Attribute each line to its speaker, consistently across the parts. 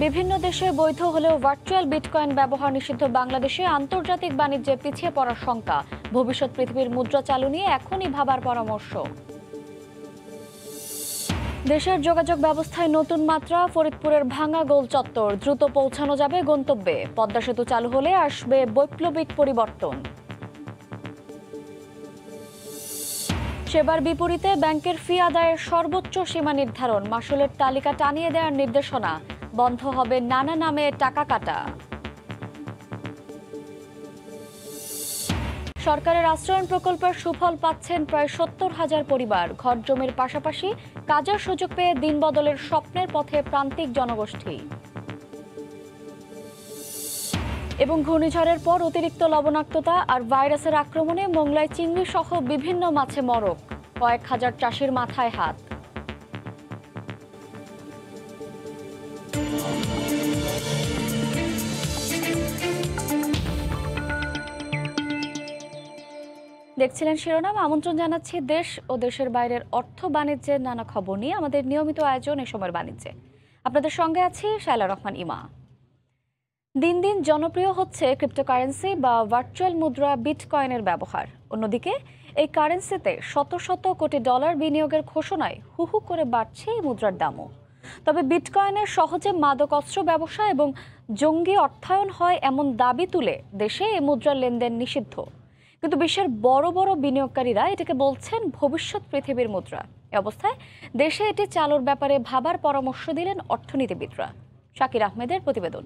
Speaker 1: বিভিন্ন দেশে বৈধ হলেও ভার্চুয়াল বিটকয়েন ব্যবহার নিষিদ্ধ বাংলাদেশে আন্তর্জাতিক বাণিজ্যে পিছিয়ে পড়ার শঙ্কা। ভবিষ্যৎ পৃথিবীর মুদ্রা চালু নিয়ে এখনই ভাবার পরামর্শ। দেশের যোগাযোগ ব্যবস্থায় নতুন মাত্রা। ফরিদপুরের ভাঙা গোল চত্বর দ্রুত পৌঁছানো যাবে গন্তব্যে। পদ্মা সেতু চালু হলে আসবে বৈপ্লবিক পরিবর্তন। সেবার বিপরীতে ব্যাংকের ফি আদায়ের সর্বোচ্চ সীমা নির্ধারণ। মাসুলের তালিকা টানিয়ে দেওয়ার নির্দেশনা। বন্ধ হবে নানা নামে টাকা কাটা। সরকারের আশ্রয়ণ প্রকল্পের সুফল পাচ্ছেন প্রায় ৭০,০০০ পরিবার। ঘর জমির পাশাপাশি কাজের সুযোগ পেয়ে দিনবদলের স্বপ্নের পথে প্রান্তিক জনগোষ্ঠী। এবং ঘূর্ণিঝড়ের পর অতিরিক্ত লবণাক্ততা আর ভাইরাসের আক্রমণে মোংলায় চিংড়ি সহ বিভিন্ন মাছে মরক। কয়েক হাজার চাষির মাথায় হাত। দেখছিলেন শিরোনাম। আমন্ত্রণ জানাচ্ছি দেশ ও দেশের বাইরের অর্থ বাণিজ্যের নানা খবর নিয়ে আমাদের নিয়মিত আয়োজন এ সময়ের বাণিজ্যে। আপনাদের সঙ্গে আছি শায়লা রহমান ইমা। দিন দিন জনপ্রিয় হচ্ছে ক্রিপ্টোকারেন্সি বা ভার্চুয়াল মুদ্রা বিটকয়েনের ব্যবহার। অন্যদিকে এই কারেন্সিতে শত শত কোটি ডলার বিনিয়োগের ঘোষণায় হুহু করে বাড়ছে এই মুদ্রার দামও। তবে বিটকয়েনের সহজে মাদক অস্ত্র ব্যবসা এবং জঙ্গি অর্থায়ন হয় এমন দাবি তুলে দেশে এই মুদ্রার লেনদেন নিষিদ্ধ। কিন্তু বিশ্বের বড় বড় বিনিয়োগকারীরা এটাকে বলছেন ভবিষ্যৎ পৃথিবীর মুদ্রা। এ অবস্থায় দেশে এটি চালুর ব্যাপারে ভাবার পরামর্শ দিলেন অর্থনীতিবিদরা। শাকির আহমেদের প্রতিবেদন।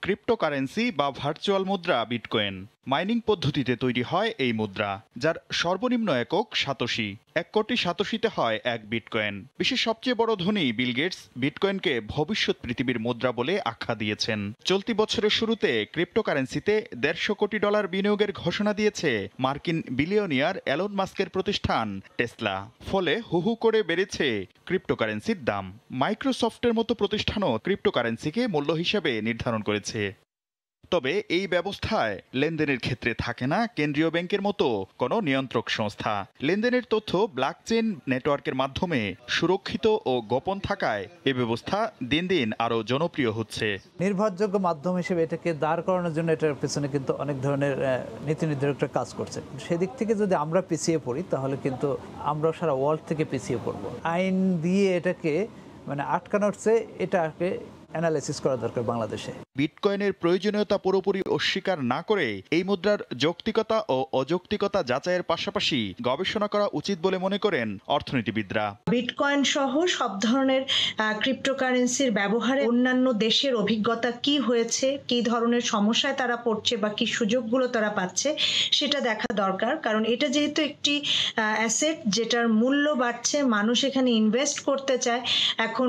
Speaker 2: ক্রিপ্টোকারেন্সি বা ভার্চুয়াল মুদ্রা বিটকয়েন মাইনিং পদ্ধতিতে তৈরি হয় এই মুদ্রা, যার সর্বনিম্ন একক সাতোশি। 1 কোটি সাতোশিতে হয় এক বিটকয়েন। বিশ্বের সবচেয়ে বড় ধনী বিল গেটস বিটকয়েনকে ভবিষ্যৎ পৃথিবীর মুদ্রা বলে আখ্যা দিয়েছেন। চলতি বছরের শুরুতে ক্রিপ্টোকারেন্সিতে $150 কোটি বিনিয়োগের ঘোষণা দিয়েছে মার্কিন বিলিয়নিয়ার এলন মাস্কের প্রতিষ্ঠান টেসলা। ফলে হুহু করে বেড়েছে ক্রিপ্টোকারেন্সির দাম। মাইক্রোসফটের মতো প্রতিষ্ঠানও ক্রিপ্টোকারেন্সিকে মূল্য হিসেবে নির্ধারণ করেছে। তবে এই ব্যবস্থায় লেনদেনের ক্ষেত্রে থাকে না কেন্দ্রীয় ব্যাংকের মতো কোনো নিয়ন্ত্রক সংস্থা। লেনদেনের তথ্য ব্লকচেন নেটওয়ার্কের মাধ্যমে সুরক্ষিত ও গোপন থাকায় এ ব্যবস্থা দিন দিন আরও জনপ্রিয় হচ্ছে।
Speaker 3: নির্ভরযোগ্য মাধ্যম হিসেবে এটাকে দাঁড় করানোর জন্য এটার পেছনে কিন্তু অনেক ধরনের নীতি নির্ধারকরা কাজ করছে। সেদিক থেকে যদি আমরা পিছিয়ে পড়ি তাহলে কিন্তু আমরা সারা ওয়ার্ল্ড থেকে পিছিয়ে পড়বো। আইন দিয়ে এটাকে আটকানোর চেয়ে এটাকে অ্যানালাইসিস করা দরকার বাংলাদেশে।
Speaker 2: বিটকয়েনের প্রয়োজনীয়তা পুরোপুরি অস্বীকার না করে এই মুদ্রার যৌক্তিকতা ও অযৌক্তিকতা যাচাইয়ের পাশাপাশি গবেষণা করা উচিত বলে মনে করেন অর্থনীতিবিদরা।
Speaker 4: বিটকয়েন সহ সব ধরনের ক্রিপ্টোকারেন্সির ব্যবহারে অন্যান্য দেশের অভিজ্ঞতা কি হয়েছে, কি ধরনের সমস্যায় তারা পড়ছে বা কি সুযোগগুলো তারা পাচ্ছে সেটা দেখা দরকার। কারণ এটা যেহেতু একটি অ্যাসেট যেটার মূল্য বাড়ছে, মানুষ এখানে ইনভেস্ট করতে চায়, এখন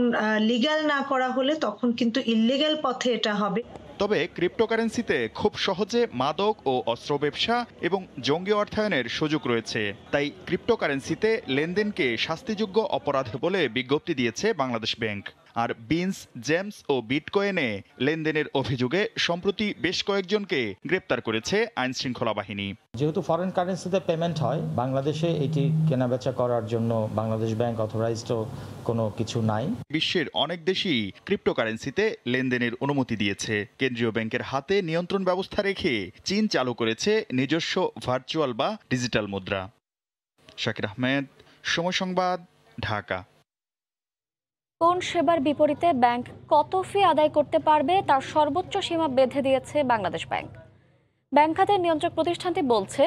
Speaker 4: লিগ্যাল না করা হলে তখন কিন্তু ইললিগ্যাল পথে এটা হবে।
Speaker 2: তবে ক্রিপ্টোকারেন্সিতে খুব সহজে মাদক ও অস্ত্র ব্যবসা এবং জঙ্গি অর্থায়নের সুযোগ রয়েছে। তাই ক্রিপ্টোকারেন্সিতে লেনদেনকে শাস্তিযোগ্য অপরাধ বলে বিজ্ঞপ্তি দিয়েছে বাংলাদেশ ব্যাংক। আর বিনস, জেমস ও বিটকয়েনে লেনদেনের অভিযোগে সম্প্রতি বেশ কয়েকজনকে গ্রেপ্তার করেছে আইন শৃঙ্খলা বাহিনী।
Speaker 5: যেহেতু ফরেন কারেন্সিতে পেমেন্ট হয়, বাংলাদেশে এটি কেনাবেচা করার জন্য বাংলাদেশ ব্যাংক অথরাইজড কোনো কিছু নাই।
Speaker 2: বিশ্বের অনেক দেশই ক্রিপ্টোকারেন্সিতে লেনদেনের অনুমতি দিয়েছে। কেন্দ্রীয় ব্যাংকের হাতে নিয়ন্ত্রণ ব্যবস্থা রেখে চীন চালু করেছে নিজস্ব ভার্চুয়াল বা ডিজিটাল মুদ্রা। শাকির আহমেদ, সময় সংবাদ, ঢাকা।
Speaker 1: কোন সেবার বিপরীতে ব্যাংক কত ফি আদায় করতে পারবে তার সর্বোচ্চ সীমা বেঁধে দিয়েছে বাংলাদেশ ব্যাংক। ব্যাংক খাতের নিয়ন্ত্রক প্রতিষ্ঠানটি বলছে,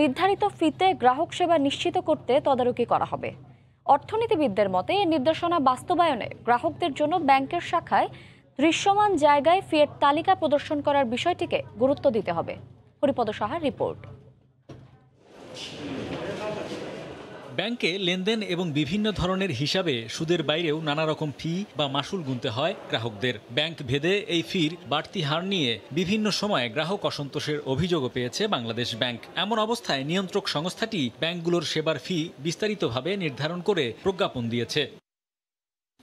Speaker 1: নির্ধারিত ফিতে গ্রাহক সেবা নিশ্চিত করতে তদারকি করা হবে। অর্থনীতিবিদদের মতে এই নির্দেশনা বাস্তবায়নে গ্রাহকদের জন্য ব্যাংকের শাখায় দৃশ্যমান জায়গায় ফিয়ের তালিকা প্রদর্শন করার বিষয়টিকে গুরুত্ব দিতে হবে। হরিপদ সাহার রিপোর্ট।
Speaker 6: ব্যাংকে লেনদেন এবং বিভিন্ন ধরনের হিসাবে সুদের বাইরেও নানা রকম ফি বা মাসুল গুনতে হয় গ্রাহকদের। ব্যাংক ভেদে এই ফির বাড়তি হার নিয়ে বিভিন্ন সময় গ্রাহক অসন্তোষের অভিযোগও পেয়েছে বাংলাদেশ ব্যাংক। এমন অবস্থায় নিয়ন্ত্রক সংস্থাটি ব্যাংকগুলোর সেবার ফি বিস্তারিতভাবে নির্ধারণ করে প্রজ্ঞাপন দিয়েছে।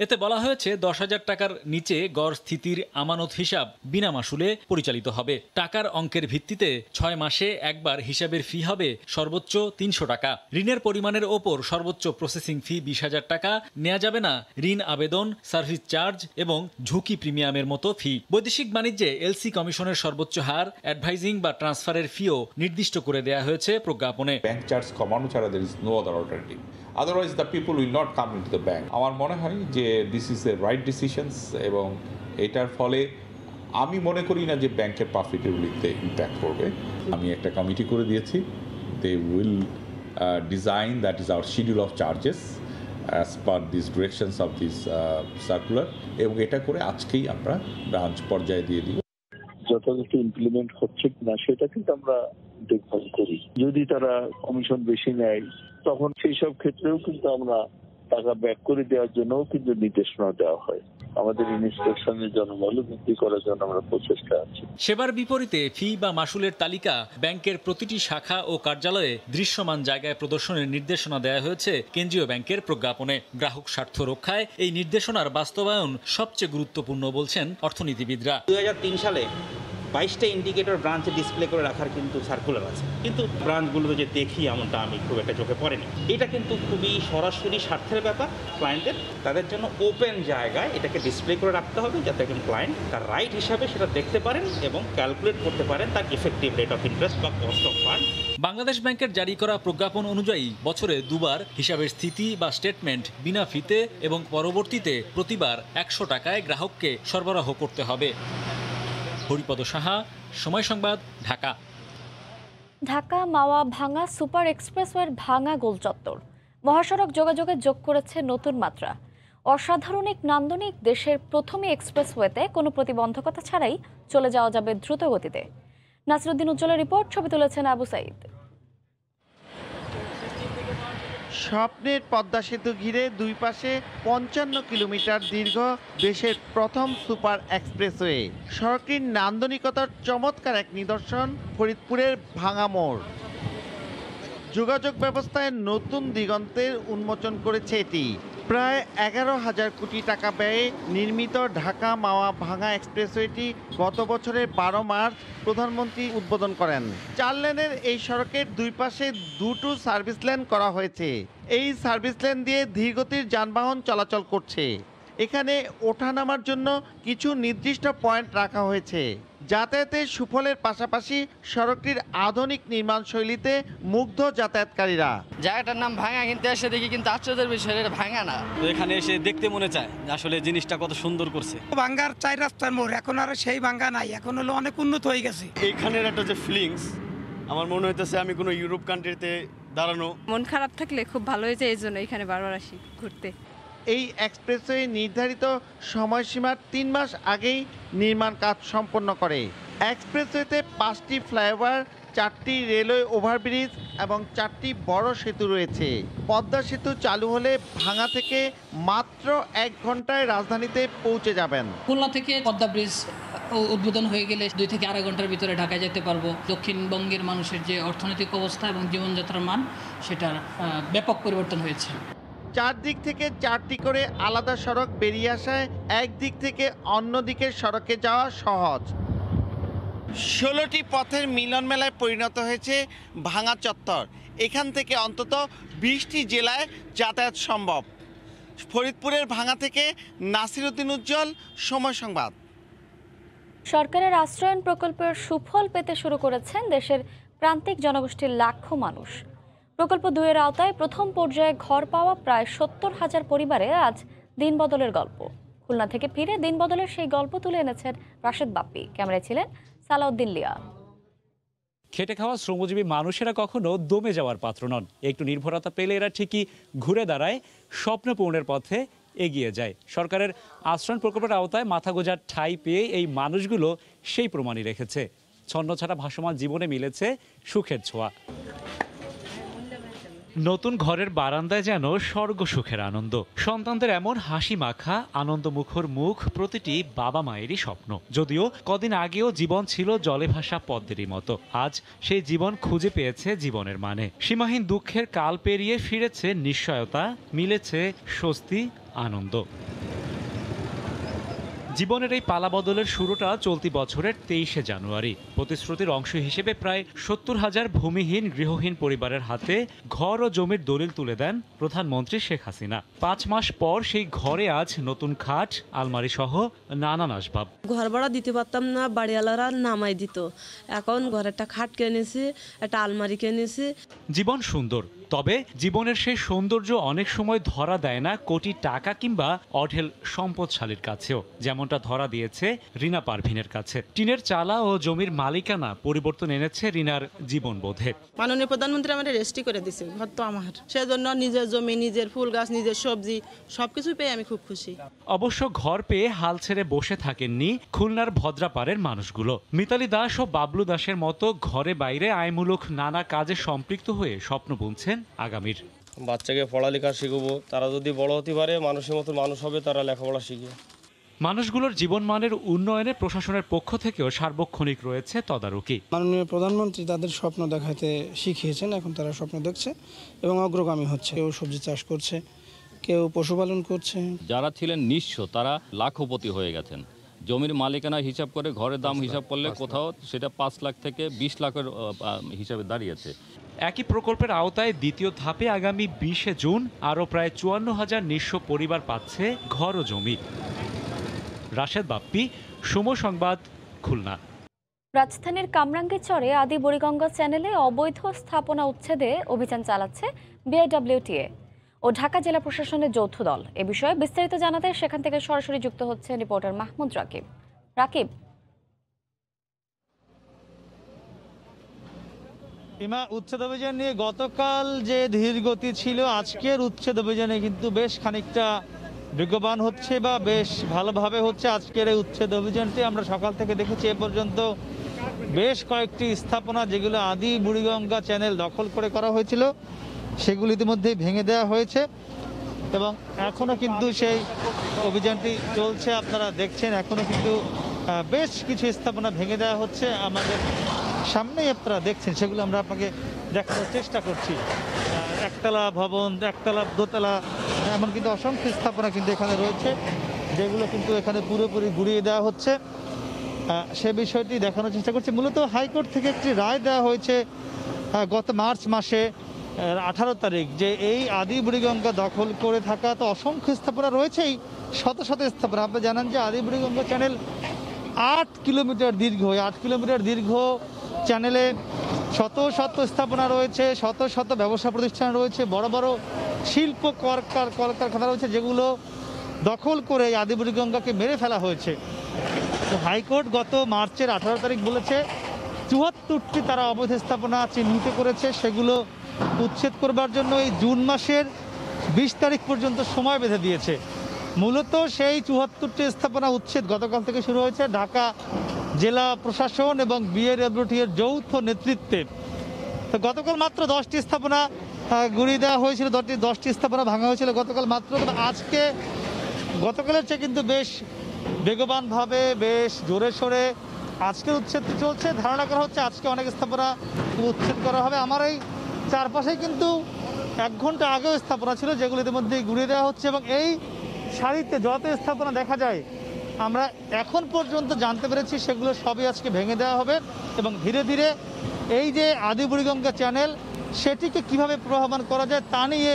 Speaker 6: এতে বলা হয়েছে 10,000 টাকার নিচে গড় স্থিতির আমানত হিসাব বিনা মাসুলে পরিচালিত হবে। টাকার অঙ্কের ভিত্তিতে 6 মাসে একবার হিসাবের ফি হবে সর্বোচ্চ 300 টাকা। ঋণের পরিমাণের ওপর সর্বোচ্চ প্রসেসিং ফি 20,000 টাকা নেওয়া যাবে না। ঋণ আবেদন, সার্ভিস চার্জ এবং ঝুঁকি প্রিমিয়ামের মতো ফি। বৈদেশিক বাণিজ্যে এলসি কমিশনের সর্বোচ্চ হার, অ্যাডভাইজিং বা ট্রান্সফারের ফিও নির্দিষ্ট করে দেয়া হয়েছে প্রজ্ঞাপনে।
Speaker 7: ব্যাংক চার্জ কমানো ছাড়া there is no other alternative. Otherwise the people will not come into the bank. আমার মনে হয় যে this is the right decisions এবং এটার ফলে আমি মনে করি না যে ব্যাংকের প্রফিটেবিলিটিতে ইম্প্যাক্ট করবে। আমি একটা কমিটি করে দিয়েছি। They will design that is our schedule of charges as per these directions of this circular এবং এটা করে আজকেই আমরা ব্রাঞ্চ পর্যায়ে দিয়ে দিব।
Speaker 8: যথাযথ ইমপ্লিমেন্ট হচ্ছে কিনা সেটা কিন্তু আমরা দেখভাল করি। যদি তারা কমিশন বেশি নেয় তখন সেই সব ক্ষেত্রেও কিন্তু আমরা টাকা ব্যাক করে দেওয়ার জন্যও কিন্তু নির্দেশনা দেওয়া হয়। আমাদের ইনস্ট্রাকশনের জন্য বলবৃদ্ধি করার জন্য আমরা প্রচেষ্টা আছি।
Speaker 6: সেবার বিপরীতে ফি বা মাসুলের তালিকা ব্যাংকের প্রতিটি শাখা ও কার্যালয়ে দৃশ্যমান জায়গায় প্রদর্শনের নির্দেশনা দেওয়া হয়েছে কেন্দ্রীয় ব্যাংকের প্রজ্ঞাপনে। গ্রাহক স্বার্থ রক্ষায় এই নির্দেশনার বাস্তবায়ন সবচেয়ে গুরুত্বপূর্ণ বলছেন অর্থনীতিবিদরা।
Speaker 9: 2003 সালে 22টা ইন্ডিকেটর ব্রাঞ্চে ডিসপ্লে করে রাখার কিন্তু সার্কুলার আছে, কিন্তু ব্রাঞ্চগুলোতে যে দেখি এমনটা আমি খুব একটা চোখে পড়েনি। এটা কিন্তু খুবই সরাসরি স্বার্থের ব্যাপার ক্লায়েন্টের। তাদের জন্য ওপেন জায়গায় এটাকে ডিসপ্লে করে রাখতে হবে যাতে একজন ক্লায়েন্ট তার রাইট হিসাবে সেটা দেখতে পারেন এবং ক্যালকুলেট করতে পারেন তার ইফেক্টিভ রেট অফ ইন্টারেস্ট বা কস্ট অফ ফান্ড।
Speaker 6: বাংলাদেশ ব্যাংকের জারি করা প্রজ্ঞাপন অনুযায়ী বছরে দুবার হিসাবের স্থিতি বা স্টেটমেন্ট বিনা ফিতে এবং পরবর্তীতে প্রতিবার 100 টাকায় গ্রাহককে সরবরাহ করতে হবে। হরিপদ সাহা, সময় সংবাদ, ঢাকা।
Speaker 1: ঢাকা মাওয়া ভাঙা সুপার এক্সপ্রেসওয়ের ভাঙা গোল চত্বর মহাসড়ক যোগাযোগে যোগ করেছে নতুন মাত্রা। অসাধারণ এক নান্দনিক দেশের প্রথমই এক্সপ্রেসওয়েতে কোনো প্রতিবন্ধকতা ছাড়াই চলে যাওয়া যাবে দ্রুত গতিতে। নাসিরুদ্দিন উজ্জ্বলের রিপোর্ট, ছবি তুলেছেন আবু সাইদ।
Speaker 10: স্বপ্নের পদ্মা সেতু ঘিরে দুই পাশে 55 কিলোমিটার দীর্ঘ দেশের প্রথম সুপার এক্সপ্রেসওয়ে। সড়কটির নান্দনিকতার চমৎকার এক নিদর্শন ফরিদপুরের ভাঙা মোড়। যোগাযোগ ব্যবস্থায় নতুন দিগন্তের উন্মোচন করেছে এটি। প্রায় 11,000 কোটি টাকা ব্যয়ে নির্মিত ঢাকা মাওয়া ভাঙা এক্সপ্রেসওয়েটি গত বছরের 12 মার্চ প্রধানমন্ত্রী উদ্বোধন করেন। 4 লেনের এই সড়কের দুই পাশে দুটো সার্ভিস লেন করা হয়েছে। এই সার্ভিস লেন দিয়ে ধীরগতির যানবাহন চলাচল করছে। এখানে ওঠানামার জন্য কিছু নির্দিষ্ট পয়েন্ট রাখা হয়েছে। যাতায়াতের সুফলের পাশাপাশি সড়কটির আধুনিক নির্মাণ শৈলীতে মুগ্ধ যাতায়াতকারীরা।
Speaker 11: জায়গাটার নাম ভাঙা, কিন্তু এসে দেখি কিন্তু আশ্চর্যের বিষয় এটা ভাঙা না।
Speaker 12: এখানে এসে দেখতে মনে চায় আসলে জিনিসটা কত সুন্দর করছে।
Speaker 13: ভাঙ্গার 4 রাস্তার মোড়, এখন আর সেই ভাঙ্গা নাই, এখন হলো অনেক উন্নত হয়ে গেছে।
Speaker 12: এইখানের একটা যে ফিলিংস আমার মনে হইতেছে আমি কোনো ইউরোপ কান্ট্রিতে দাঁড়ানো।
Speaker 14: মন খারাপ থাকলে খুব ভালো হয়ে যায়, এই জন্য এখানে বারবার আসি ঘুরতে।
Speaker 10: এই এক্সপ্রেসওয়ে নির্ধারিত সময়সীমার 3 মাস আগেই নির্মাণ কাজ সম্পন্ন করে। এক্সপ্রেসওয়েতে 5টি ফ্লাইওভার, 4টি রেলওয়ে ওভারব্রিজ এবং 4টি বড় সেতু রয়েছে। পদ্মা সেতু চালু হলে ভাঙা থেকে মাত্র 1 ঘন্টায় রাজধানীতে পৌঁছে যাবেন।
Speaker 15: খুলনা থেকে পদ্মা ব্রিজ উদ্বোধন হয়ে গেলে 2 থেকে 2.5 ঘন্টার ভিতরে ঢাকায় যেতে পারবো। দক্ষিণবঙ্গের মানুষের যে অর্থনৈতিক অবস্থা এবং জীবনযাত্রার মান, সেটার ব্যাপক পরিবর্তন হয়েছে।
Speaker 10: 4 দিক থেকে 4টি করে আলাদা সড়ক বেরিয়ে আসায় এক দিক থেকে অন্য দিকের সড়কে যাওয়া সহজ। 16টি পথের মিলন মেলায় পরিণত হয়েছে ভাঙা চত্বর। এখান থেকে অন্তত 20টি জেলায় যাতায়াত সম্ভব। ফরিদপুরের ভাঙা থেকে নাসিরুদ্দিন উজ্জ্বল, সময় সংবাদ।
Speaker 1: সরকারের আশ্রয়ন প্রকল্পের সুফল পেতে শুরু করেছেন দেশের প্রান্তিক জনগোষ্ঠীর লাখো মানুষ। প্রকল্প 2 এর আওতায় প্রথম পর্যায়ে ঘর পাওয়া প্রায় 70,000 পরিবারে আজ দিনবদলের গল্প। খুলনা থেকে ফিরে দিনবদলের সেই গল্প তুলে এনেছেন রাশেদ বাপ্পি। ক্যামেরায় ছিলেন সালাউদ্দিন লিয়া।
Speaker 16: খেটে খাওয়া শ্রমজীবী মানুষেরা কখনো দমে যাওয়ার পাত্র নন। একটু নির্ভরতা পেলে এরা ঠিকই ঘুরে দাঁড়ায়, স্বপ্ন পূরণের পথে এগিয়ে যায়। সরকারের আশ্রয়ণ প্রকল্পের আওতায় মাথা গোঁজার ঠাঁই পেয়ে এই মানুষগুলো সেই প্রমাণই রেখেছে। ছন্নছাড়া ভাসমান জীবনে মিলেছে সুখের ছোঁয়া। নতুন ঘরের বারান্দায় যেন স্বর্গ সুখের আনন্দ। সন্তানদের এমন হাসি মাখা আনন্দমুখর মুখ প্রতিটি বাবা মায়েরই স্বপ্ন। যদিও কদিন আগেও জীবন ছিল জলে ভাসা পদ্মেরই মতো, আজ সেই জীবন খুঁজে পেয়েছে জীবনের মানে। সীমাহীন দুঃখের কাল পেরিয়ে ফিরেছে নিশ্চয়তা, মিলেছে স্বস্তি, আনন্দ। জীবনের এই পালাবদলের শুরুটা চলতি বছরের 23শে জানুয়ারি। প্রতিশ্রুতির অংশ হিসেবে প্রায় 70,000 ভূমিহীন গৃহহীন পরিবারের হাতে ঘর ও জমির দলিল তুলে দেন প্রধানমন্ত্রী শেখ হাসিনা। 5 মাস পর সেই ঘরে আজ নতুন খাট, আলমারি সহ নানান আসবাব।
Speaker 17: ঘর ভাড়া দিতে পারতাম না, বাড়িওয়ালারা নামাই দিত। এখন ঘরে একটা খাট কিনেছি, একটা আলমারি কিনেছি।
Speaker 16: জীবন সুন্দর, তবে জীবনের সেই সৌন্দর্য অনেক সময় ধরা দেয় না কোটি টাকা কিংবা অঢেল সম্পদশালীর কাছেও, যেমনটা ধরা দিয়েছে রিনা পারভিনের কাছে। টিনের চালা ও জমির মালিকানা পরিবর্তন এনেছে রিনার জীবনবোধে।
Speaker 18: মাননীয় প্রধানমন্ত্রী আমার রেজিস্ট্রি করে দিয়েছে, ঘর তো আমার, সেজন্য নিজের জমি, নিজের ফুল গাছ, নিজের সবজি সবকিছু পেয়ে আমি খুব খুশি।
Speaker 16: অবশ্য ঘর পেয়ে হাল ছেড়ে বসে থাকেননি খুলনার ভদ্রাপাড়ের মানুষগুলো। মিতালি দাস ও বাবলু দাসের মতো ঘরে বাইরে আয়মূলক নানা কাজে সম্পৃক্ত হয়ে স্বপ্ন বুনছেন আগামীর।
Speaker 12: বাচ্চাকে পড়ালেখা শিখবো, তারা যদি বড় হতে পারে, মানুষের মতো মানুষ হবে, তারা লেখাপড়া শিখে।
Speaker 16: মানুষগুলোর জীবনমানের উন্নয়নে প্রশাসনের পক্ষ থেকেও সার্বক্ষণিক রয়েছে তদারকি।
Speaker 19: মাননীয় প্রধানমন্ত্রী তাদের স্বপ্ন দেখাতে শিখিয়েছেন, এখন তারা স্বপ্ন দেখছে এবং অগ্রগামী হচ্ছে। কেউ সবজি চাষ করছে, কেউ পশুপালন করছে।
Speaker 20: যারা ছিলেন নিঃস্ব তারা লাখপতি হয়ে গেছেন। জমির মালিকানা হিসাব করে ঘরের দাম হিসাব করলে কোথাও সেটা 5 লাখ থেকে 20 লাখের হিসাবে দাঁড়িয়েছে।
Speaker 16: একই প্রকল্পের আওতায় দ্বিতীয় ধাপে আগামী 20শে জুন আরও প্রায় 54,000 নিঃস্ব পরিবার পাচ্ছে ঘর ও জমি। রাশেদ বাপ্পি, সময় সংবাদ, খুলনা।
Speaker 1: রাজধানীর কামরাঙ্গীরচরে আদি বুড়িগঙ্গা চ্যানেলে অবৈধ স্থাপনা উচ্ছেদে অভিযান চালাচ্ছে বিআইডব্লিউটিএ ও ঢাকা জেলা প্রশাসনের যৌথ দল। এ বিষয়ে বিস্তারিত জানাতে সেখান থেকে সরাসরি যুক্ত হচ্ছে রিপোর্টার মাহমুদ রাকিব। রাকিব,
Speaker 21: ইমা, উচ্ছেদ অভিযান নিয়ে গতকাল যে ধীর গতি ছিল, আজকের উচ্ছেদ অভিযানে কিন্তু বেশ খানিকটা বেগবান হচ্ছে বা বেশ ভালোভাবে হচ্ছে। আজকের এই উচ্ছেদ অভিযানটি আমরা সকাল থেকে দেখেছি এ পর্যন্ত বেশ কয়েকটি স্থাপনা যেগুলো আদি বুড়িগঙ্গা চ্যানেল দখল করে করা হয়েছিল সেগুলো ইতিমধ্যেই ভেঙে দেওয়া হয়েছে এবং এখনও কিন্তু সেই অভিযানটি চলছে। আপনারা দেখছেন এখনও কিন্তু বেশ কিছু স্থাপনা ভেঙে দেওয়া হচ্ছে। আমাদের সামনেই আপনারা দেখছেন, সেগুলো আমরা আপনাকে দেখানোর চেষ্টা করছি। একতলা ভবন, একতলা, দোতলা, এমন কিন্তু অসংখ্য স্থাপনা কিন্তু এখানে রয়েছে যেগুলো কিন্তু এখানে পুরোপুরি গুড়িয়ে দেওয়া হচ্ছে। সে বিষয়টি দেখানোর চেষ্টা করছি। মূলত হাইকোর্ট থেকে একটি রায় দেওয়া হয়েছে গত মার্চ মাসে 18 তারিখ, যে এই আদি বুড়িগঙ্গা দখল করে থাকা তো অসংখ্য স্থাপনা রয়েছেই, শত শত স্থাপনা। আপনি জানেন যে আদি বুড়িগঙ্গা চ্যানেল 8 কিলোমিটার দীর্ঘ। 8 কিলোমিটার দীর্ঘ চ্যানেলে শত শত স্থাপনা রয়েছে, শত শত ব্যবসা প্রতিষ্ঠান রয়েছে, বড় বড় শিল্প কলকারখানা রয়েছে যেগুলো দখল করে আদি বুড়িগঙ্গাকে মেরে ফেলা হয়েছে। তো হাইকোর্ট গত মার্চের 18 তারিখ বলেছে 74টি তারা অবৈধ স্থাপনা চিহ্নিত করেছে, সেগুলো উচ্ছেদ করবার জন্য এই জুন মাসের 20 তারিখ পর্যন্ত সময় বেঁধে দিয়েছে। মূলত সেই 74টি স্থাপনা উচ্ছেদ গতকাল থেকে শুরু হয়েছে ঢাকা জেলা প্রশাসন এবং বিআইডব্লিউটি এর যৌথ নেতৃত্বে। তো গতকাল মাত্র 10টি স্থাপনা গুড়িয়ে দেওয়া হয়েছিল, 10টি স্থাপনা ভাঙা হয়েছিল গতকাল মাত্র। আজকে গতকালের চেয়ে কিন্তু বেশ বেগবানভাবে, বেশ জোরে সোরে আজকের উচ্ছেদটি চলছে। ধারণা করা হচ্ছে আজকে অনেক স্থাপনা উচ্ছেদ করা হবে। আমার এই চারপাশে কিন্তু 1 ঘন্টা আগেও স্থাপনা ছিল যেগুলো ইতিমধ্যেই ঘুরিয়ে দেওয়া হচ্ছে এবং এই সারিতে যত স্থাপনা দেখা যায় আমরা এখন পর্যন্ত জানতে পেরেছি সেগুলো সবই আজকে ভেঙে দেওয়া হবে এবং ধীরে ধীরে এই যে আদি বুড়িগঙ্গা চ্যানেল সেটিকে কিভাবে প্রভাবান করা যায় তা নিয়ে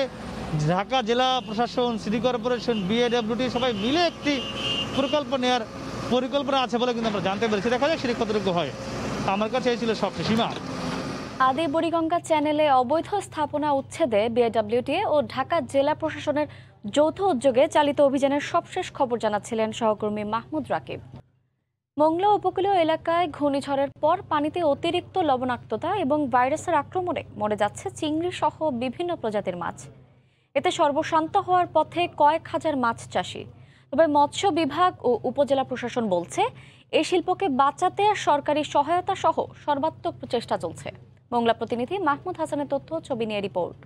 Speaker 21: ঢাকা জেলা প্রশাসন, সিটি কর্পোরেশন, বিআইডব্লিউটি সবাই মিলে একটি প্রকল্প নেওয়ার পরিকল্পনা আছে বলে কিন্তু আমরা জানতে পেরেছি। দেখা যায় সেটি কতটুকু হয়। আমার কাছে এই ছিল সবচেয়ে সীমা।
Speaker 1: আদি বুড়িগঙ্গা চ্যানেলে অবৈধ স্থাপনা উচ্ছেদে বিআইডব্লিউটিএ ও ঢাকা জেলা প্রশাসনের যৌথ উদ্যোগে চালিত অভিযানের সবশেষ খবর জানাচ্ছিলেন সহকর্মী মাহমুদ রাকিব। মংলা উপকূলীয় এলাকায় ঘূর্ণিঝড়ের পর পানিতে অতিরিক্ত লবণাক্ততা এবং ভাইরাসের আক্রমণে মরে যাচ্ছে চিংড়ি সহ বিভিন্ন প্রজাতির মাছ। এতে সর্বশান্ত হওয়ার পথে কয়েক হাজার মাছ চাষি। তবে মৎস্য বিভাগ ও উপজেলা প্রশাসন বলছে এই শিল্পকে বাঁচাতে সরকারি সহায়তা সহ সর্বাত্মক প্রচেষ্টা চলছে। মংলা প্রতিনিধি মাহমুদ হাসানের তথ্য, ছবি নিয়ে রিপোর্ট।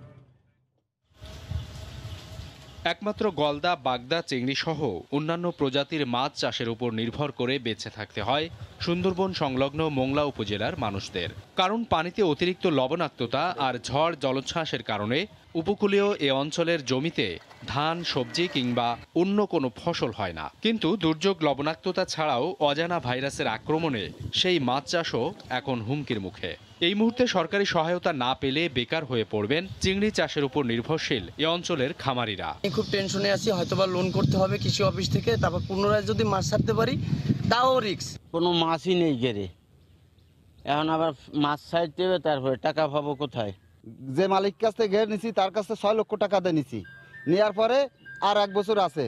Speaker 3: একমাত্র গলদা, বাগদা, চিংড়ি সহ অন্যান্য প্রজাতির মাছ চাষের উপর নির্ভর করে বেঁচে থাকতে হয় সুন্দরবন সংলগ্ন মোংলা উপজেলার মানুষদের। কারণ পানিতে অতিরিক্ত লবণাক্ততা আর ঝড় জলোচ্ছ্বাসের কারণে উপকূলীয় এ অঞ্চলের জমিতে ধান, সবজি কিংবা অন্য কোনো ফসল হয় না। কিন্তু দুর্যোগ, লবণাক্ততা ছাড়াও অজানা ভাইরাসের আক্রমণে সেই মাছ চাষও এখন হুমকির মুখে। এই মুহূর্তে সরকারি সহায়তা না পেলে বেকার হয়ে পড়বেন চিংড়ি চাষের উপর নির্ভরশীল এ অঞ্চলের খামারিরা।
Speaker 22: খুব টেনশনে আছি, হয়তোবা লোন করতে হবে কৃষি অফিস থেকে, তারপর পুনরায় যদি মাছ ছাড়তে পারি তাও রিস্ক।
Speaker 23: কোনো মাছই নেই গেরে, এখন আবার মাছ ছাড়তে হবে, তারপরে টাকা পাবো কোথায়?
Speaker 24: যে মালিক কাছ থেকে ঘের নিছি তার কাছে 6 লক্ষ টাকা দিয়ে নিছি, নেওয়ার পরে আর 1 বছর আছে,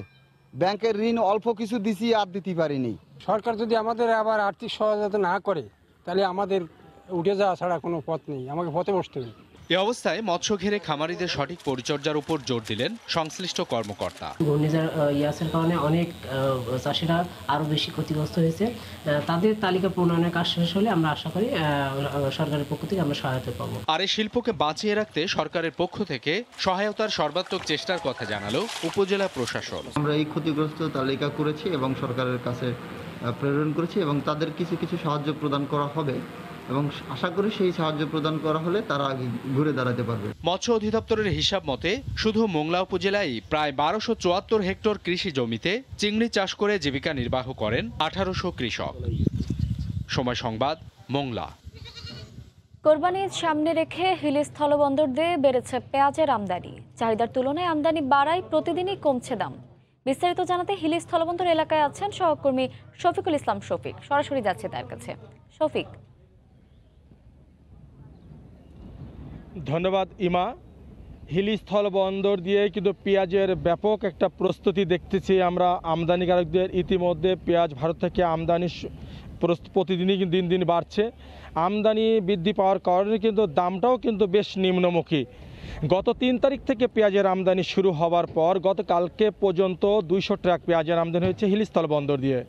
Speaker 24: ব্যাংকের ঋণ অল্প কিছু দিছি আর দিতে পারিনি।
Speaker 25: সরকার যদি আমাদের আবার আর্থিক সহায়তা না করে তাহলে আমাদের উঠে যাওয়া ছাড়া কোনো পথ নেই, আমাকে পথে বসতে হবে।
Speaker 3: এ অবস্থায় মৎস্য ঘেরে খামারিদের সঠিক পরিচর্যার উপর জোর দিলেন সংশ্লিষ্ট কর্মকর্তা।
Speaker 26: ঘূর্ণিঝড় ইয়াসের কারণে অনেক চাষিরা আরও বেশি ক্ষতিগ্রস্ত হয়েছে। তাদের তালিকা প্রণয়নের কাজ শেষ হলে আমরা আশা করি সরকারের পক্ষ থেকে আমরা সহায়তা পাবো।
Speaker 3: আর এই শিল্পকে বাঁচিয়ে রাখতে সরকারের পক্ষ থেকে সহায়তার সর্বাত্মক চেষ্টার কথা জানালো উপজেলা প্রশাসন।
Speaker 27: আমরা এই ক্ষতিগ্রস্ত তালিকা করেছি এবং সরকারের কাছে প্রেরণ করেছি এবং তাদের কিছু কিছু সাহায্য প্রদান করা হবে এবং আশা করি সেই সাহায্য প্রদান করা হলে তারা আগে ঘুরে দাঁড়াতে পারবে।
Speaker 3: মৎস্য অধিদপ্তরের হিসাব মতে শুধু মোংলা উপজেলায় প্রায় 1274 হেক্টর কৃষি জমিতে চিংড়ি চাষ করে জীবিকা নির্বাহ করেন 1800 কৃষক। সময় সংবাদ, মোংলা।
Speaker 1: কোরবানি ঈদ সামনে রেখে হিলি স্থলবন্দর দিয়ে বেড়েছে পেঁয়াজের আমদানি। চাহিদার তুলনায় আমদানি বাড়ায় প্রতিদিনই কমছে দাম। বিস্তারিত জানাতে হিলি স্থলবন্দর এলাকায় আছেন সহকর্মী শফিকুল ইসলাম শফিক। সরাসরি যাচ্ছে তার কাছে। শফিক।
Speaker 21: ধন্যবাদ ইমা। হিলি স্থলবন্দর দিয়ে কিন্তু পেঁয়াজের ব্যাপক একটা প্রস্তুতি দেখতেছি আমরা আমদানিকারকদের। ইতিমধ্যে পেঁয়াজ ভারত থেকে আমদানি প্রতিদিনই দিন দিন বাড়ছে। আমদানি বৃদ্ধি পাওয়ার কারণে কিন্তু দামটাও কিন্তু বেশ নিম্নমুখী। গত 3 তারিখ থেকে পেঁয়াজের আমদানি শুরু হওয়ার পর গতকালকে পর্যন্ত 200 ট্রাক পেঁয়াজের আমদানি হয়েছে হিলি স্থলবন্দর দিয়ে।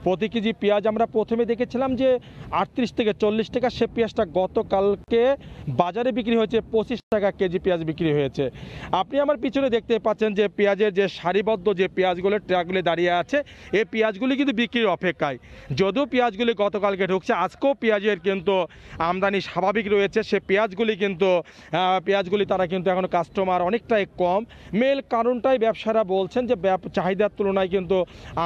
Speaker 21: প্রতি কেজি পেঁয়াজ আমরা প্রথমে দেখেছিলাম যে 38 থেকে 40 টাকা, সে পেঁয়াজটা গতকালকে বাজারে বিক্রি হয়েছে 25 টাকা কেজি পেঁয়াজ বিক্রি হয়েছে। আপনি আমার পিছনে দেখতে পাচ্ছেন যে পেঁয়াজের যে সারিবদ্ধ যে পেঁয়াজগুলো ট্রাকগুলি দাঁড়িয়ে আছে, এই পেঁয়াজগুলি কিন্তু বিক্রির অপেক্ষায়। যদিও পেঁয়াজগুলি গতকালকে ঢুকছে, আজকেও পেঁয়াজের কিন্তু আমদানি স্বাভাবিক রয়েছে। সে পেঁয়াজগুলি তারা কিন্তু এখন কাস্টমার অনেকটাই কম। মেল কারণটাই ব্যবসায়ীরা বলছেন যে চাহিদার তুলনায় কিন্তু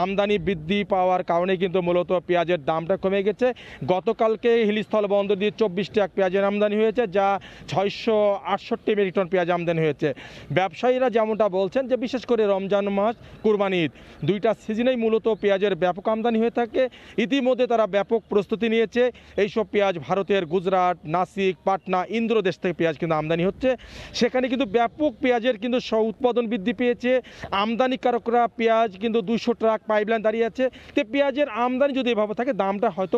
Speaker 21: আমদানি বৃদ্ধি পাওয়ার কারণে কিন্তু মূলত পেঁয়াজের দামটা কমে গেছে। গতকালকে হিলি স্থলবন্দর দিয়ে 24 ট্রাক পেঁয়াজের আমদানি হয়েছে, যা 668 মেট্রিক টন পেঁয়াজ আমদানি হয়েছে। ব্যবসায়ীরা যেমনটা বলছেন যে বিশেষ করে রমজান মাস, কুরবানি ঈদ, 2টা সিজনেই মূলত পেঁয়াজের ব্যাপক আমদানি হয়ে থাকে। ইতিমধ্যে তারা ব্যাপক প্রস্তুতি নিয়েছে। এইসব পেঁয়াজ ভারতের গুজরাট, নাসিক, পাটনা, ইন্দ্রদেশ থেকে পেঁয়াজ কিন্তু আমদানি হচ্ছে। সেখানে কিন্তু ব্যাপক পেঁয়াজের কিন্তু উৎপাদন বৃদ্ধি পেয়েছে। আমদানিকারকরা পেঁয়াজ কিন্তু 200 ট্রাক পাইপলাইন দাঁড়িয়ে আছে। তো পেঁয়াজের আমদানি যদি এভাবে থাকে, দামটা হয়তো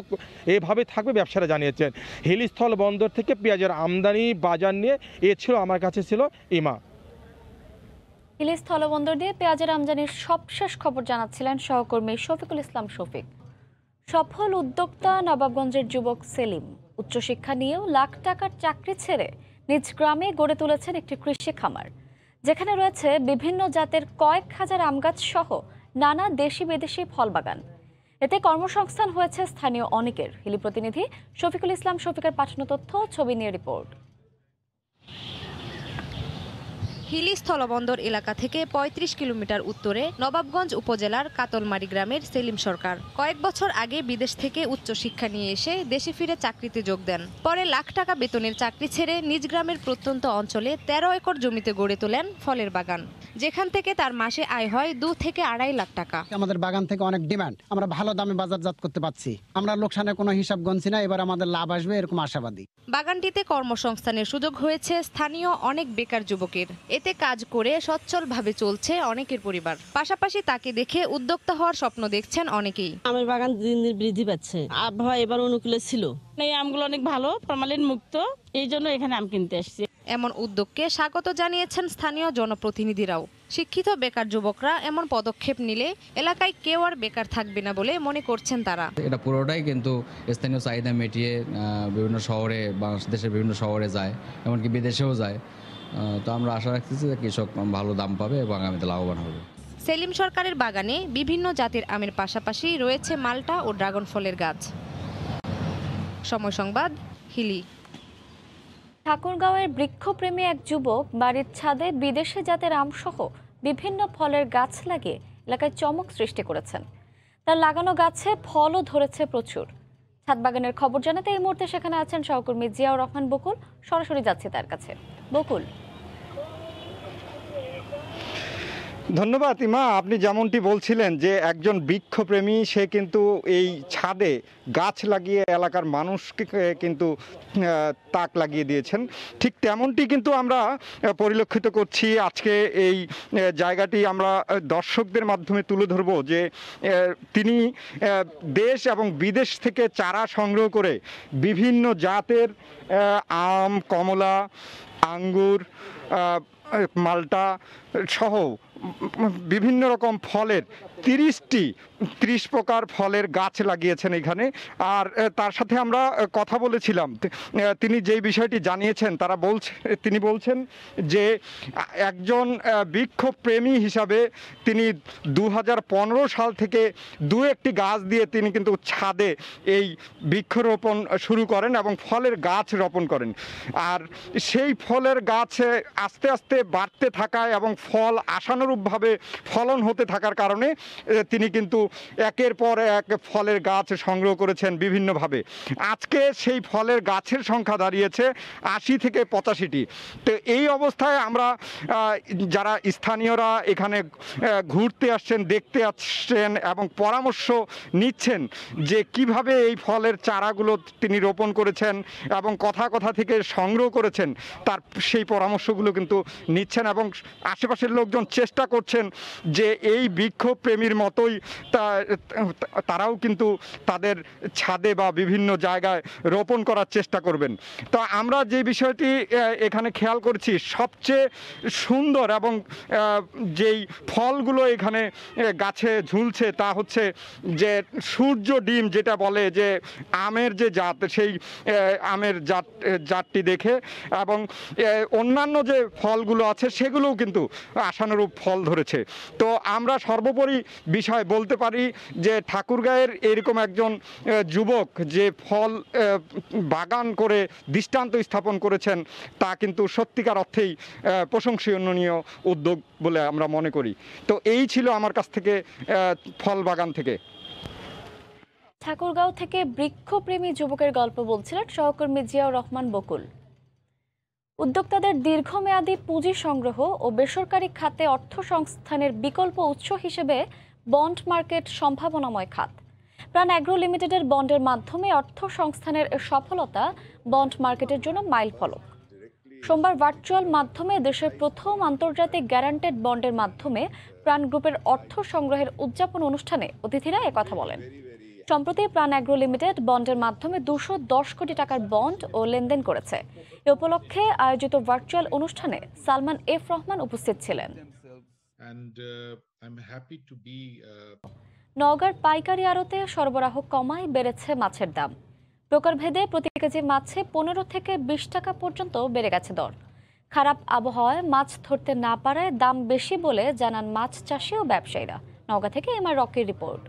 Speaker 21: এভাবে থাকবে, ব্যবসায়ীরা জানিয়েছেন। হিলি স্থল বন্দর থেকে পেঁয়াজের আমদানি বাজার নিয়ে ছিল আমার কাছে ছিল ইমা।
Speaker 1: হিলি স্থলবন্দর দিয়ে পেঁয়াজের আমদানির সবশেষ খবর জানাচ্ছিলেন সহকর্মী শফিকুল ইসলাম শফিক। সফল উদ্যোক্তা নবাবগঞ্জের যুবক সেলিম উচ্চশিক্ষা নিয়েও লাখ টাকার চাকরি ছেড়ে নিজ গ্রামে গড়ে তুলেছেন একটি কৃষি খামার, যেখানে রয়েছে বিভিন্ন জাতের কয়েক হাজার আম গাছ সহ নানা দেশি বিদেশি ফল বাগান। এতে কর্মসংস্থান হয়েছে স্থানীয় অনেকের। হিলি প্রতিনিধি শফিকুল ইসলাম শফিকের পাঠানো তথ্য, ছবি নিয়ে রিপোর্ট।
Speaker 28: হিলি স্থলবন্দর এলাকা থেকে 35 কিলোমিটার উত্তরে নবাবগঞ্জ উপজেলার কাতলমারি গ্রামের সেলিম সরকার কয়েক বছর আগে বিদেশ থেকে উচ্চশিক্ষা নিয়ে এসে দেশে ফিরে চাকরিতে যোগ দেন। পরে লাখ টাকা বেতনের চাকরি ছেড়ে নিজ গ্রামের প্রত্যন্ত অঞ্চলে 13 একর জমিতে গড়ে তোলেন ফলের বাগান, যেখান থেকে তার মাসে আয় হয় 2 থেকে 2.5 লাখ টাকা।
Speaker 29: আমাদের বাগান থেকে অনেক ডিমান্ড, আমরা ভালো দামে বাজারজাত করতে পারছি। আমরা লোকসানের কোনো হিসাব গণছি না, এবার আমাদের লাভ আসবে এরকম আশাবাদী।
Speaker 28: বাগানটিতে কর্মসংস্থানের সুযোগ হয়েছে স্থানীয় অনেক বেকার যুবকের। এতে কাজ করে সচ্ছলভাবে চলছে অনেকের পরিবার। পাশাপাশি তাকে দেখে উদ্যোক্তা হওয়ার স্বপ্ন দেখছেন অনেকেই।
Speaker 30: আমার বাগান দিন দিন বৃদ্ধি পাচ্ছে, আবহাওয়া এবার অনুকূলে ছিল। এই আমগুলো অনেক ভালো, ফরমালিন মুক্ত, এই জন্য এখানে আম কিনতে আসছি।
Speaker 28: এমন উদ্যোগকে স্বাগত জানিয়েছেন স্থানীয় জনপ্রতিনিধিরাও। শিক্ষিত বেকার যুবকরা এমন পদক্ষেপ নিলে এলাকায় কেউ আর বেকার থাকবে না বলে মনে করছেন তারা।
Speaker 31: এটা পুরোটাই কিন্তু স্থানীয় চাহিদা মিটিয়ে বিভিন্ন শহরে, বাংলাদেশের বিভিন্ন শহরে যায়, এমনকি বিদেশেও যায়। তো আমরা আশা রাখতেছি যে কৃষক ভালো দাম পাবে এবং আগামীতে লাভবান হবে।
Speaker 28: সেলিম সরকারের বাগানে বিভিন্ন জাতের আমের পাশাপাশি রয়েছে মাল্টা ও ড্রাগন ফলের গাছ। সময় সংবাদ, হিলি।
Speaker 1: ঠাকুরগাঁওয়ের বৃক্ষপ্রেমী এক যুবক বাড়ির ছাদে বিদেশি জাতের আমসহ বিভিন্ন ফলের গাছ লাগিয়ে এলাকায় চমক সৃষ্টি করেছেন। তার লাগানো গাছে ফলও ধরেছে প্রচুর। ছাদ বাগানের খবর জানাতে এই মুহূর্তে সেখানে আছেন সহকর্মী জিয়াউর রহমান বকুল। সরাসরি যাচ্ছে তার কাছে। বকুল।
Speaker 2: ধন্যবাদ ইমা। আপনি যেমনটি বলছিলেন যে একজন বৃক্ষপ্রেমী, সে কিন্তু এই ছাদে গাছ লাগিয়ে এলাকার মানুষকে কিন্তু তাক লাগিয়ে দিয়েছেন। ঠিক তেমনটি কিন্তু আমরা পরিলক্ষিত করছি। আজকে এই জায়গাটি আমরা দর্শকদের মাধ্যমে তুলে ধরব যে তিনি দেশ এবং বিদেশ থেকে চারা সংগ্রহ করে বিভিন্ন জাতের আম, কমলা, আঙ্গুর, মাল্টা সহ বিভিন্ন রকম ফলের 30 প্রকার ফলের গাছ লাগিয়েছেন এখানে। আর তার সাথে আমরা কথা বলেছিলাম, তিনি যেই বিষয়টি জানিয়েছেন তিনি বলছেন যে একজন বৃক্ষপ্রেমী হিসাবে তিনি 2015 সাল থেকে একটি গাছ দিয়ে তিনি কিন্তু ছাদে এই বৃক্ষরোপণ শুরু করেন এবং ফলের গাছ রোপণ করেন। আর সেই ফলের গাছ আস্তে আস্তে বাড়তে থাকায় এবং ফল আশানুরূপভাবে ফলন হতে থাকার কারণে তিনি কিন্তু একের পর এক ফলের গাছ সংগ্রহ করেছেন বিভিন্নভাবে। আজকে সেই ফলের গাছের সংখ্যা দাঁড়িয়েছে 80 থেকে 85টি। তো এই অবস্থায় আমরা যারা স্থানীয়রা এখানে ঘুরতে আসছেন, দেখতে আসছেন এবং পরামর্শ নিচ্ছেন যে কিভাবে এই ফলের চারাগুলো তিনি রোপণ করেছেন এবং কথা থেকে সংগ্রহ করেছেন, তার সেই পরামর্শগুলো কিন্তু নিচ্ছেন এবং আশেপাশের লোকজন চেষ্টা করছেন যে এই বৃক্ষপ্রেমীর মতোই তারাও কিন্তু তাদের ছাদে বা বিভিন্ন জায়গায় রোপণ করার চেষ্টা করবেন। তো আমরা যে বিষয়টি এখানে খেয়াল করছি, সবচেয়ে সুন্দর এবং যেই ফলগুলো এখানে গাছে ঝুলছে তা হচ্ছে যে সূর্য ডিম, যেটা বলে যে আমের যে জাত, সেই আমের জাতটি দেখে এবং অন্যান্য যে ফলগুলো আছে সেগুলোও কিন্তু আশানুরূপ ফল ধরেছে। তো আমরা সর্বোপরি বিষয় বলতে পারি যে ঠাকুরগাঁয়ের এরকম একজন যুবক যে ফল বাগান করে দৃষ্টান্ত স্থাপন করেছেন, তা কিন্তু সত্যিকার অর্থেই প্রশংসনীয় উদ্যোগ বলে আমরা মনে করি। তো এই ছিল আমার কাছ থেকে ফল বাগান থেকে।
Speaker 1: ঠাকুরগাঁও থেকে বৃক্ষপ্রেমী যুবকের গল্প বলছিলেন সহকর্মী জিয়াউর রহমান বকুল। উদ্যোক্তাদের দীর্ঘমেয়াদী পুঁজি সংগ্রহ ও বেসরকারি খাতে অর্থ সংস্থানের বিকল্প উৎস হিসেবে বন্ড মার্কেট সম্ভাবনাময় খাত। প্রাণ অ্যাগ্রো লিমিটেডের বন্ডের মাধ্যমে অর্থ সংস্থানের সফলতা বন্ড মার্কেটের জন্য মাইল ফলক। সোমবার ভার্চুয়াল মাধ্যমে দেশের প্রথম আন্তর্জাতিক গ্যারান্টেড বন্ডের মাধ্যমে প্রাণ গ্রুপের অর্থ সংগ্রহের উদযাপন অনুষ্ঠানে অতিথিরা একথা বলেন। সম্প্রতি প্রাণ অ্যাগ্রো লিমিটেড বন্ডের মাধ্যমে 210 কোটি টাকার বন্ড ও লেনদেন করেছে। এ উপলক্ষে আয়োজিত ভার্চুয়াল অনুষ্ঠানে সালমান এফ রহমান উপস্থিত ছিলেন। নওগাঁর পাইকারি আড়তে সরবরাহ কমায় বেড়েছে মাছের দাম। প্রকারভেদে প্রতি কেজি মাছে 15 থেকে 20 টাকা পর্যন্ত বেড়ে গেছে দর। খারাপ আবহাওয়ায় মাছ ধরতে না পারায় দাম বেশি বলে জানান মাছ চাষি ও ব্যবসায়ীরা। নওগাঁ থেকে এমআর রকির রিপোর্ট।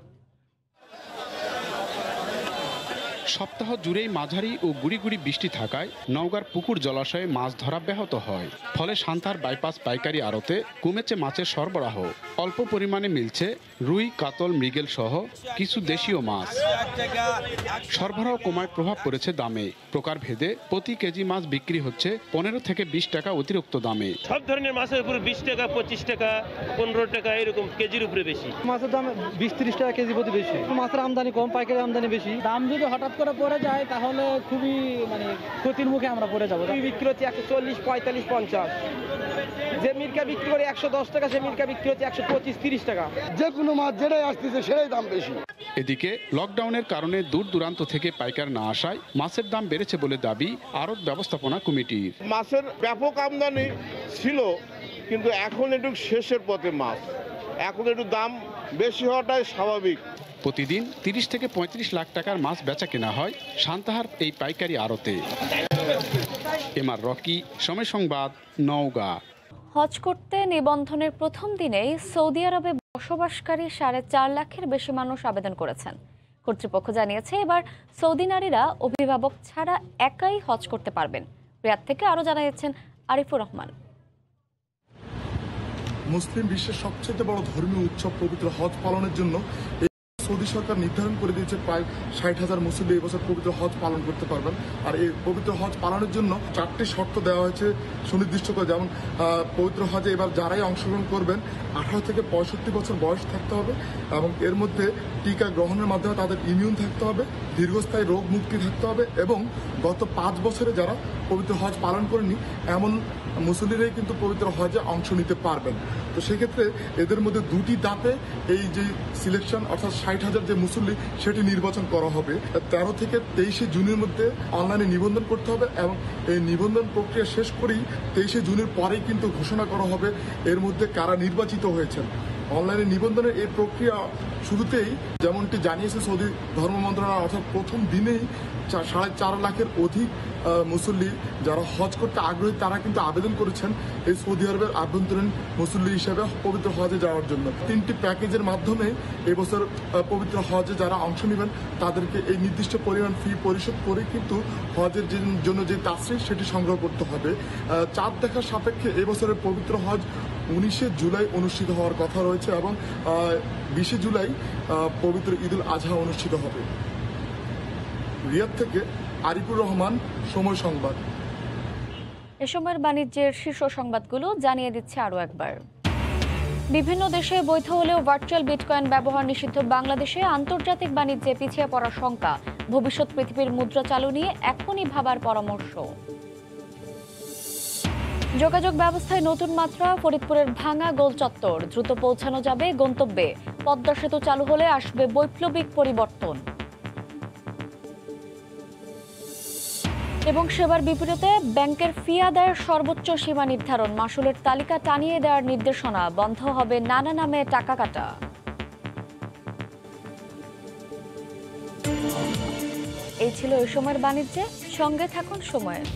Speaker 4: সপ্তাহ জুড়েই মাঝারি ও গুড়ি গুড়ি বৃষ্টি থাকায় নওগাঁর পুকুর জলাশয়ে মাছ ধরা ব্যাহত হয়। ফলে সান্তাহার বাইপাস পাইকারি আড়তে কমেছে মাছের সরবরাহ। অল্প পরিমাণে মিলছে রুই, কাতল, মৃগেল সহ কিছু দেশীয় মাছ। সরবরাহ কমায় প্রভাব পড়েছে দামে। প্রকারভেদে প্রতি কেজি মাছ বিক্রি হচ্ছে 15 থেকে 20 টাকা অতিরিক্ত দামে।
Speaker 5: সব ধরনের মাছের উপরে 20 টাকা, 25 টাকা, 15 টাকা এরকম কেজির উপরে বেশি।
Speaker 6: মাছের দাম 20-30 টাকা কেজি প্রতি বেশি। মাছের আমদানি কম, পাইকারি আমদানি বেশি। দাম যদি হঠাৎ করে পড়ে যায় তাহলে খুবই ক্ষতির মুখে আমরা পড়ে যাবো।
Speaker 7: বিক্রি হচ্ছে 140, 45, 50। যে মিরকা বিক্রি করে 110 টাকা, সে মিরকা বিক্রি হচ্ছে 125-30 টাকা।
Speaker 8: যে কোনো মাছ যেটাই আসতেছে সেটাই দাম বেশি।
Speaker 4: এদিকে লকডাউনের কারণে দূর দূরান্ত থেকে পাইকার না আসায় মাছের দাম বেড়েছে বলে দাবি আড়ত ব্যবস্থাপনা কমিটির।
Speaker 9: মাছের ব্যাপক আমদানি ছিল, কিন্তু এখন একটু শেষের পথে মাছ, এখন একটু দাম বেশি হওয়াটাই স্বাভাবিক।
Speaker 4: প্রতিদিন 30 থেকে 35 লাখ টাকার মাছ বেচা কেনা হয় সান্তাহার এই পাইকারি আড়তে। এমআর রকি, সময় সংবাদ, নওগাঁ।
Speaker 1: হজ করতে নিবন্ধনের প্রথম দিনেই সৌদি আরবে বসবাসকারী 4.5 লাখের বেশি মানুষ আবেদন করেছেন। কর্তৃপক্ষ জানিয়েছে এবার সৌদি নারীরা অভিভাবক ছাড়া একাই হজ করতে পারবেন। রিয়াদ থেকে আরো জানিয়েছেন আরিফুর রহমান।
Speaker 10: মুসলিম বিশ্বের সবচেয়ে বড় ধর্মীয় উৎসব পবিত্র হজ পালনের জন্য সৌদি সরকার নির্ধারণ করে দিয়েছে প্রায় 60,000 মুসল্লি এবছর পবিত্র হজ পালন করতে পারবেন। আর এই পবিত্র হজ পালনের জন্য 4টি শর্ত দেওয়া হয়েছে সুনির্দিষ্ট করে। যেমন পবিত্র হজে এবার যারাই অংশগ্রহণ করবেন 18 থেকে 65 বছর বয়স থাকতে হবে এবং এর মধ্যে টিকা গ্রহণের মাধ্যমে তাদের ইমিউন থাকতে হবে, দীর্ঘস্থায়ী রোগ মুক্তি থাকতে হবে এবং গত 5 বছরে যারা পবিত্র হজ পালন করেনি এমন মুসল্লিরাই কিন্তু পবিত্র হজে অংশ নিতে পারবেন। তো সেক্ষেত্রে এদের মধ্যে 2টি ধাপে এই যে সিলেকশন অর্থাৎ 60,000 যে মুসল্লি সেটি নির্বাচন করা হবে। 13 থেকে 23 জুনের মধ্যে অনলাইনে নিবন্ধন করতে হবে এবং এই নিবন্ধন প্রক্রিয়া শেষ করেই 23 জুনের পরেই কিন্তু ঘোষণা করা হবে এর মধ্যে কারা নির্বাচিত হয়েছেন। অনলাইনে নিবন্ধনের এই প্রক্রিয়া শুরুতেই যেমনটি জানিয়েছে সৌদি ধর্ম মন্ত্রণালয়, অর্থাৎ প্রথম দিনেই 4.5 লাখের অধিক মুসল্লি যারা হজ করতে আগ্রহী তারা কিন্তু আবেদন করেছেন এই সৌদি আরবের আভ্যন্তরীণ মুসল্লি হিসেবে পবিত্র হজে যাওয়ার জন্য। 3টি প্যাকেজের মাধ্যমে এবছর পবিত্র হজে যারা অংশ নেবেন তাদেরকে এই নির্দিষ্ট পরিমাণ ফি পরিশোধ করে কিন্তু হজের জন্য যে তাসরিফ সেটি সংগ্রহ করতে হবে। চাঁদ দেখার সাপেক্ষে এবছরের পবিত্র হজ 19 জুলাই অনুষ্ঠিত হওয়ার কথা রয়েছে এবং 20 জুলাই পবিত্র ঈদুল আজহা অনুষ্ঠিত হবে। রিয়াদ থেকে আরিফুর রহমান, সময় সংবাদ।
Speaker 1: এ সময়ের বাণিজ্যের শীর্ষ সংবাদগুলো জানিয়ে দিচ্ছে আরও একবার। বিভিন্ন দেশে বৈধ হলেও ভার্চুয়াল বিটকয়েন ব্যবহার নিষিদ্ধ বাংলাদেশে আন্তর্জাতিক বাণিজ্যে পিছিয়ে পড়ার শঙ্কা। ভবিষ্যৎ পৃথিবীর মুদ্রা চালু নিয়ে এখনই ভাবার পরামর্শ। যোগাযোগ ব্যবস্থায় নতুন মাত্রা, ফরিদপুরের ভাঙা গোল চত্বর দ্রুত পৌঁছানো যাবে গন্তব্যে। পদ্মা সেতু চালু হলে আসবে বৈপ্লবিক পরিবর্তন। এবং সেবার বিপরীতে ব্যাংকের ফি আদায়ের সর্বোচ্চ সীমা নির্ধারণ, মাসুলের তালিকা টানিয়ে দেওয়ার নির্দেশনা, বন্ধ হবে নানা নামে টাকা কাটা। এই ছিল এই সময়ের বাণিজ্যে, সঙ্গে থাকুন সময়ের।